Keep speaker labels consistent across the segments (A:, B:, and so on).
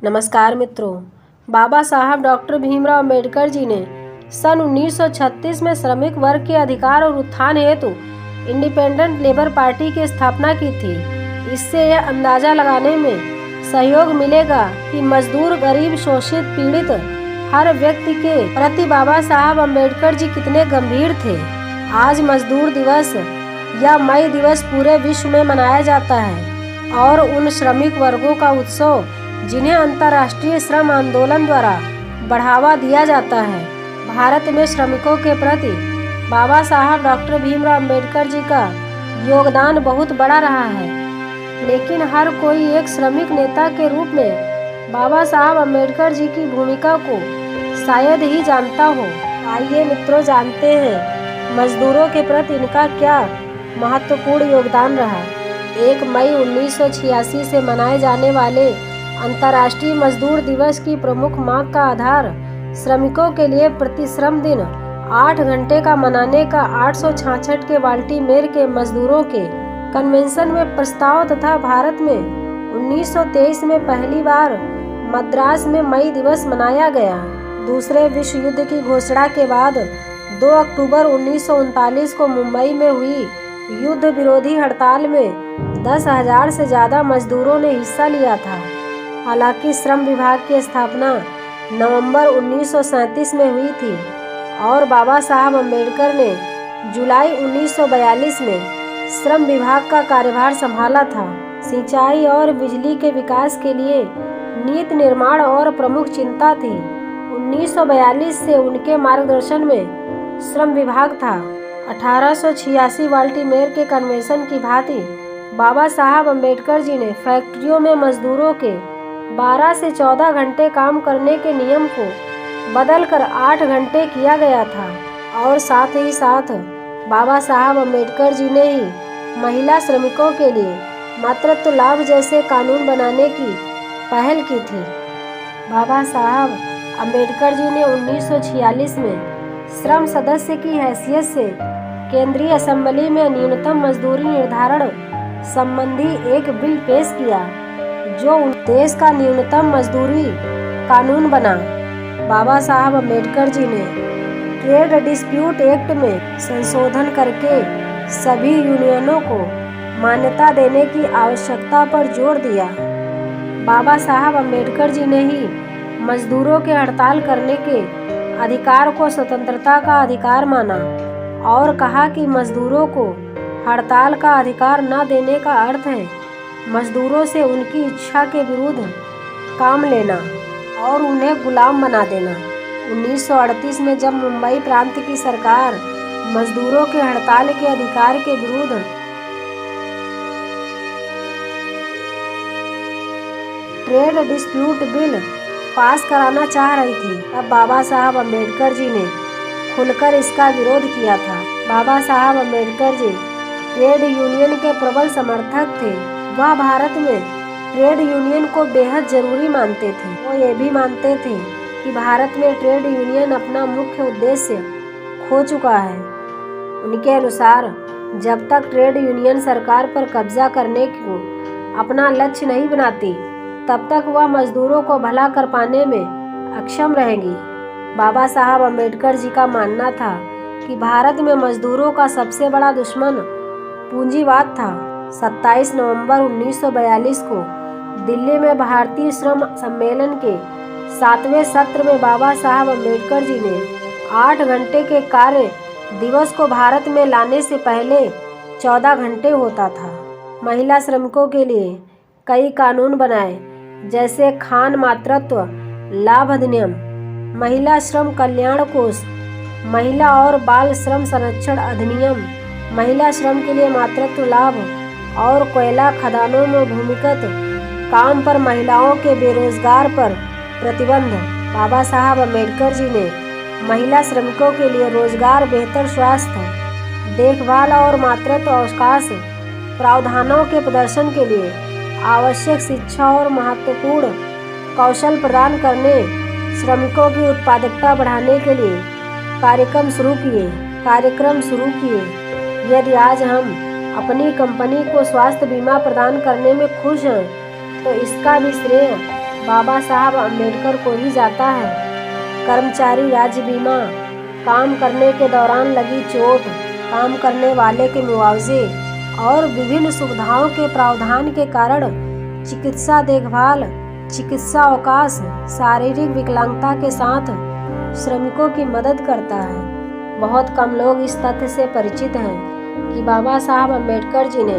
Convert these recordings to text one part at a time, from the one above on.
A: नमस्कार मित्रों। बाबा साहब डॉक्टर भीमराव अम्बेडकर जी ने सन 1936 में श्रमिक वर्ग के अधिकार और उत्थान हेतु इंडिपेंडेंट लेबर पार्टी की स्थापना की थी। इससे यह अंदाजा लगाने में सहयोग मिलेगा कि मजदूर, गरीब, शोषित, पीड़ित हर व्यक्ति के प्रति बाबा साहब अम्बेडकर जी कितने गंभीर थे। आज मजदूर दिवस या मई दिवस पूरे विश्व में मनाया जाता है और उन श्रमिक वर्गों का उत्सव जिन्हें अंतर्राष्ट्रीय श्रम आंदोलन द्वारा बढ़ावा दिया जाता है। भारत में श्रमिकों के प्रति बाबा साहब डॉक्टर भीमराव अम्बेडकर जी का योगदान बहुत बड़ा रहा है, लेकिन हर कोई एक श्रमिक नेता के रूप में बाबा साहब अम्बेडकर जी की भूमिका को शायद ही जानता हो। आइए मित्रों, जानते हैं मजदूरों के प्रति इनका क्या महत्वपूर्ण योगदान रहा। 1 मई 1986 से मनाए जाने वाले अंतर्राष्ट्रीय मजदूर दिवस की प्रमुख मांग का आधार श्रमिकों के लिए प्रति श्रम दिन 8 घंटे का मनाने का 866 के बाल्टीमेर के मजदूरों के कन्वेंशन में प्रस्ताव तथा भारत में 1923 में पहली बार मद्रास में मई दिवस मनाया गया। दूसरे विश्व युद्ध की घोषणा के बाद 2 अक्टूबर 1939 को मुंबई में हुई युद्ध विरोधी हड़ताल में 10,000 से ज़्यादा मजदूरों ने हिस्सा लिया था। हालांकि श्रम विभाग की स्थापना नवंबर 1937 में हुई थी और बाबा साहब अम्बेडकर ने जुलाई 1942 में श्रम विभाग का कार्यभार संभाला था। सिंचाई और बिजली के विकास के लिए नीति निर्माण और प्रमुख चिंता थी। 1942 से उनके मार्गदर्शन में श्रम विभाग था। 1886 बाल्टीमेर के कन्वेंशन की भांति बाबा साहब अम्बेडकर जी ने फैक्ट्रियों में मजदूरों के 12 से 14 घंटे काम करने के नियम को बदलकर 8 घंटे किया गया था और साथ ही साथ बाबा साहब अम्बेडकर जी ने ही महिला श्रमिकों के लिए मातृत्व लाभ जैसे कानून बनाने की पहल की थी। बाबा साहब अम्बेडकर जी ने 1946 में श्रम सदस्य की हैसियत से केंद्रीय असेंबली में न्यूनतम मजदूरी निर्धारण संबंधी एक बिल पेश किया, जो देश का न्यूनतम मजदूरी कानून बना। बाबा साहब अम्बेडकर जी ने ट्रेड डिस्प्यूट एक्ट में संशोधन करके सभी यूनियनों को मान्यता देने की आवश्यकता पर जोर दिया। बाबा साहब अम्बेडकर जी ने ही मजदूरों के हड़ताल करने के अधिकार को स्वतंत्रता का अधिकार माना और कहा कि मजदूरों को हड़ताल का अधिकार न देने का अर्थ है मजदूरों से उनकी इच्छा के विरुद्ध काम लेना और उन्हें गुलाम बना देना। 1938 में जब मुंबई प्रांत की सरकार मजदूरों के हड़ताल के अधिकार के विरुद्ध ट्रेड डिस्प्यूट बिल पास कराना चाह रही थी, तब बाबा साहब अम्बेडकर जी ने खुलकर इसका विरोध किया था। बाबा साहब अम्बेडकर जी ट्रेड यूनियन के प्रबल समर्थक थे। वह भारत में ट्रेड यूनियन को बेहद जरूरी मानते थे। वो ये भी मानते थे कि भारत में ट्रेड यूनियन अपना मुख्य उद्देश्य खो चुका है। उनके अनुसार जब तक ट्रेड यूनियन सरकार पर कब्जा करने को अपना लक्ष्य नहीं बनाती, तब तक वह मजदूरों को भला कर पाने में अक्षम रहेगी। बाबा साहब अम्बेडकर जी का मानना था कि भारत में मजदूरों का सबसे बड़ा दुश्मन पूंजीवाद था। 27 नवंबर 1942 को दिल्ली में भारतीय श्रम सम्मेलन के 7वें सत्र में बाबा साहब अम्बेडकर जी ने 8 घंटे के कार्य दिवस को भारत में लाने से पहले 14 घंटे होता था। महिला श्रमिकों के लिए कई कानून बनाए, जैसे खान मातृत्व लाभ अधिनियम, महिला श्रम कल्याण कोष, महिला और बाल श्रम संरक्षण अधिनियम, महिला श्रम के लिए मातृत्व लाभ और कोयला खदानों में भूमिगत काम पर महिलाओं के बेरोजगार पर प्रतिबंध। बाबा साहब अम्बेडकर जी ने महिला श्रमिकों के लिए रोजगार, बेहतर स्वास्थ्य देखभाल और मातृत्व अवकाश प्रावधानों के प्रदर्शन के लिए आवश्यक शिक्षा और महत्वपूर्ण कौशल प्रदान करने, श्रमिकों की उत्पादकता बढ़ाने के लिए कार्यक्रम शुरू किए। यदि आज हम अपनी कंपनी को स्वास्थ्य बीमा प्रदान करने में खुश हैं, तो इसका भी श्रेय बाबा साहब अम्बेडकर को ही जाता है। कर्मचारी राज्य बीमा, काम करने के दौरान लगी चोट, काम करने वाले के मुआवजे और विभिन्न सुविधाओं के प्रावधान के कारण चिकित्सा देखभाल, चिकित्सा अवकाश, शारीरिक विकलांगता के साथ श्रमिकों की मदद करता है। बहुत कम लोग इस तथ्य से परिचित हैं कि बाबा साहब अम्बेडकर जी ने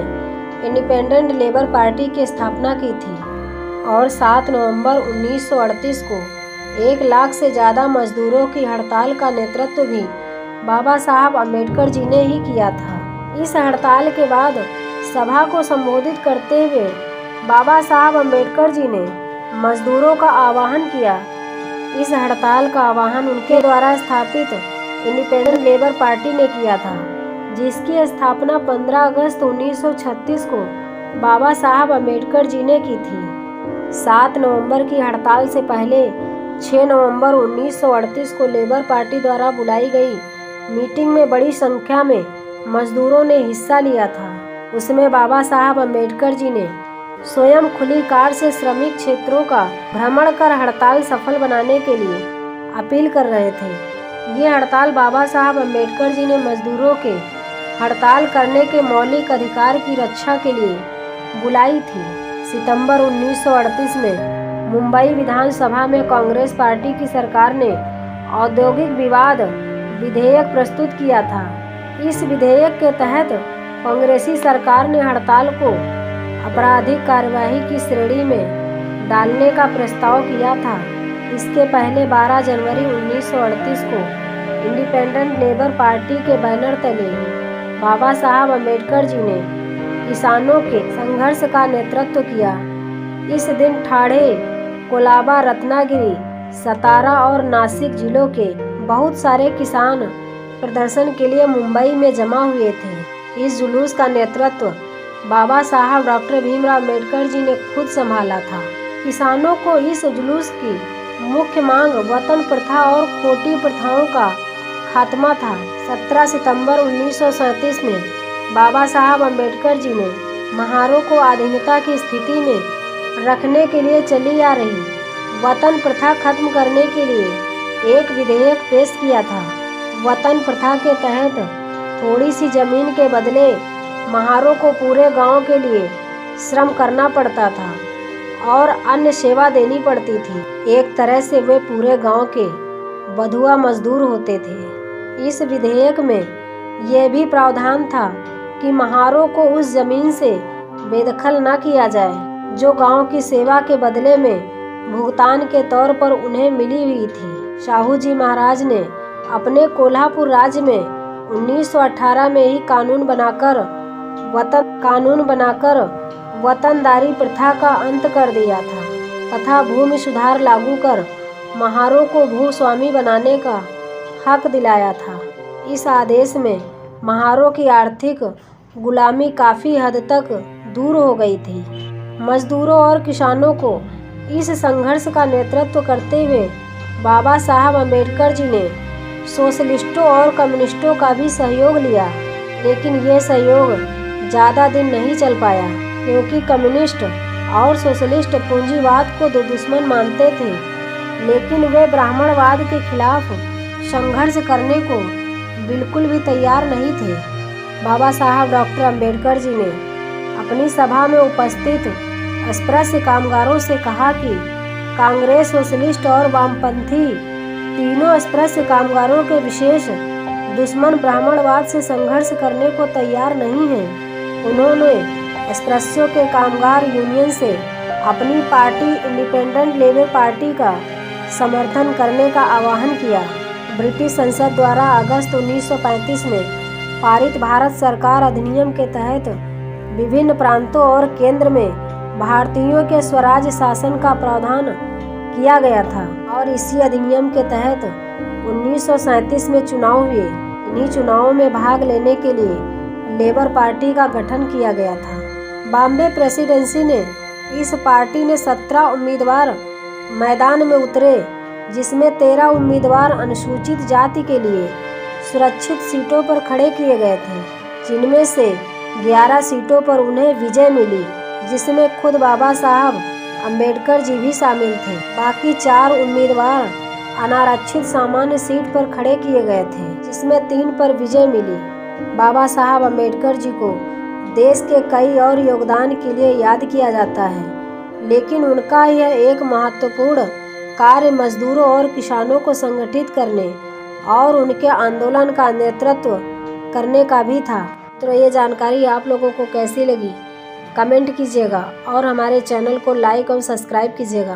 A: इंडिपेंडेंट लेबर पार्टी की स्थापना की थी और 7 नवंबर 1938 को 1 लाख से ज़्यादा मजदूरों की हड़ताल का नेतृत्व भी बाबा साहब अम्बेडकर जी ने ही किया था। इस हड़ताल के बाद सभा को संबोधित करते हुए बाबा साहब अम्बेडकर जी ने मजदूरों का आह्वान किया। इस हड़ताल का आह्वान उनके द्वारा स्थापित इंडिपेंडेंट लेबर पार्टी ने किया था, जिसकी स्थापना 15 अगस्त 1936 को बाबा साहब अम्बेडकर जी ने की थी। 7 नवंबर की हड़ताल से पहले 6 नवंबर 1938 को लेबर पार्टी द्वारा बुलाई गई मीटिंग में बड़ी संख्या में मजदूरों ने हिस्सा लिया था। उसमें बाबा साहब अम्बेडकर जी ने स्वयं खुली कार से श्रमिक क्षेत्रों का भ्रमण कर हड़ताल सफल बनाने के लिए अपील कर रहे थे। ये हड़ताल बाबा साहब अम्बेडकर जी ने मजदूरों के हड़ताल करने के मौलिक अधिकार की रक्षा के लिए बुलाई थी। सितंबर 1938 में मुंबई विधानसभा में कांग्रेस पार्टी की सरकार ने औद्योगिक विवाद विधेयक प्रस्तुत किया था। इस विधेयक के तहत कांग्रेसी सरकार ने हड़ताल को आपराधिक कार्यवाही की श्रेणी में डालने का प्रस्ताव किया था। इसके पहले 12 जनवरी 1938 को इंडिपेंडेंट लेबर पार्टी के बैनर तले बाबा साहब अम्बेडकर जी ने किसानों के संघर्ष का नेतृत्व किया। इस दिन ठाणे, कोलाबा, रत्नागिरी, सतारा और नासिक जिलों के बहुत सारे किसान प्रदर्शन के लिए मुंबई में जमा हुए थे। इस जुलूस का नेतृत्व बाबा साहब डॉक्टर भीमराव अम्बेडकर जी ने खुद संभाला था। किसानों को इस जुलूस की मुख्य मांग वतन प्रथा और खोटी प्रथाओं का खात्मा था। 17 सितंबर 1937 में बाबा साहब अम्बेडकर जी ने महारों को अधीनता की स्थिति में रखने के लिए चली आ रही वतन प्रथा खत्म करने के लिए एक विधेयक पेश किया था। वतन प्रथा के तहत थोड़ी सी जमीन के बदले महारों को पूरे गांव के लिए श्रम करना पड़ता था और अन्य सेवा देनी पड़ती थी। एक तरह से वे पूरे गांव के बंधुआ मजदूर होते थे। इस विधेयक में यह भी प्रावधान था कि महारों को उस जमीन से बेदखल न किया जाए जो गांव की सेवा के बदले में भुगतान के तौर पर उन्हें मिली हुई थी। शाहू जी महाराज ने अपने कोल्हापुर राज्य में 1918 में ही कानून बनाकर वतनदारी प्रथा का अंत कर दिया था तथा भूमि सुधार लागू कर महारों को भूस्वामी बनाने का हक दिलाया था। इस आदेश में महारों की आर्थिक गुलामी काफ़ी हद तक दूर हो गई थी। मजदूरों और किसानों को इस संघर्ष का नेतृत्व करते हुए बाबा साहब अम्बेडकर जी ने सोशलिस्टों और कम्युनिस्टों का भी सहयोग लिया, लेकिन यह सहयोग ज़्यादा दिन नहीं चल पाया क्योंकि कम्युनिस्ट और सोशलिस्ट पूंजीवाद को दो दुश्मन मानते थे, लेकिन वे ब्राह्मणवाद के खिलाफ संघर्ष करने को बिल्कुल भी तैयार नहीं थे। बाबा साहब डॉक्टर अम्बेडकर जी ने अपनी सभा में उपस्थित अस्पृश्य कामगारों से कहा कि कांग्रेस, सोशलिस्ट और वामपंथी तीनों अस्पृश्य कामगारों के विशेष दुश्मन ब्राह्मणवाद से संघर्ष करने को तैयार नहीं हैं। उन्होंने अस्पृश्यों के कामगार यूनियन से अपनी पार्टी इंडिपेंडेंट लेबर पार्टी का समर्थन करने का आह्वान किया। ब्रिटिश संसद द्वारा अगस्त 1935 में पारित भारत सरकार अधिनियम के तहत विभिन्न प्रांतों और केंद्र में भारतीयों के स्वराज शासन का प्रावधान किया गया था और इसी अधिनियम के तहत 1937 में चुनाव हुए। इन्हीं चुनावों में भाग लेने के लिए लेबर पार्टी का गठन किया गया था। बॉम्बे प्रेसिडेंसी ने इस पार्टी ने 17 उम्मीदवार मैदान में उतरे, जिसमें 13 उम्मीदवार अनुसूचित जाति के लिए सुरक्षित सीटों पर खड़े किए गए थे, जिनमें से 11 सीटों पर उन्हें विजय मिली, जिसमें खुद बाबा साहब अंबेडकर जी भी शामिल थे। बाकी 4 उम्मीदवार अनारक्षित सामान्य सीट पर खड़े किए गए थे, जिसमें 3 पर विजय मिली। बाबा साहब अंबेडकर जी को देश के कई और योगदान के लिए याद किया जाता है, लेकिन उनका यह एक महत्वपूर्ण कार्य मजदूरों और किसानों को संगठित करने और उनके आंदोलन का नेतृत्व करने का भी था। तो ये जानकारी आप लोगों को कैसी लगी कमेंट कीजिएगा और हमारे चैनल को लाइक और सब्सक्राइब कीजिएगा।